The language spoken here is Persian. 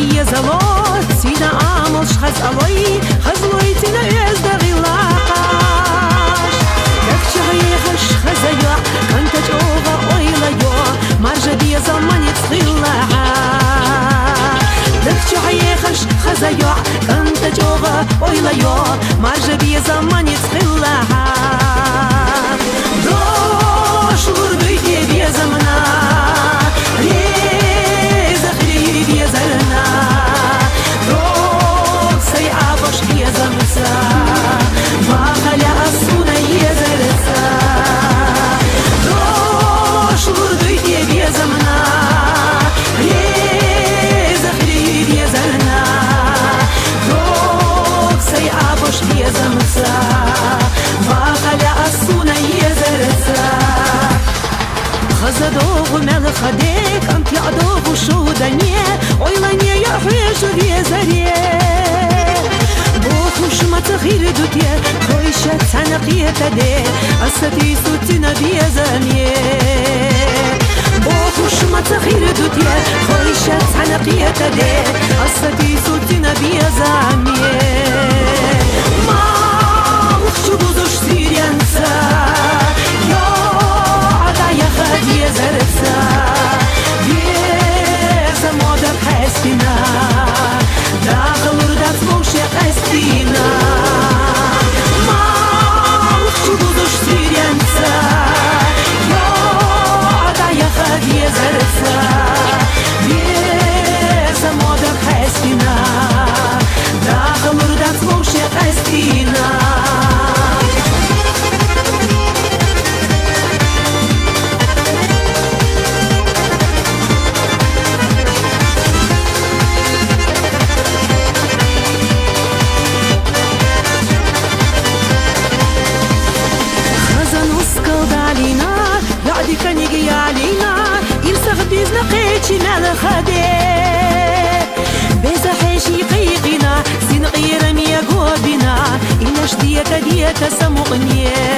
يزلوت سينا عامل شخص أوي خزلوي تنا يزدغي لاقاش كفشغي خش خزيا كنت جوغا أويلا يو مرجع بي زمان يتخيلها كفشغي خش خزيا كنت جوغا أويلا يو مرجع بي زمان يتخيلها دوش غربي بي زمنا خزدوغ مال خديك أنت يعدوغ شو دنيا ويلانيا يا حيش دي زريه بوخش ما تغير دوتيا خويشة تنقية تدي أستي سوتنا دي زانيه بوخش ما تغير دوتيا خويشة تنقية تدي أستي سوتنا دي زانيه ما وخشو بوزوش سيريانسا يا خدي زرسا بيز مودر حسينا داخل ردات فوش قستينا ما وخشو بوزوش سيريانسا يا خدي زرسا بيز مودر حسينا داخل ردات فوش قستينا كان يجي علينا يرسخ بيزنا قيتشي مال خدي بيزا حيشي قيقنا سين غير ميا قوبنا إلا شدية دية سمغنيه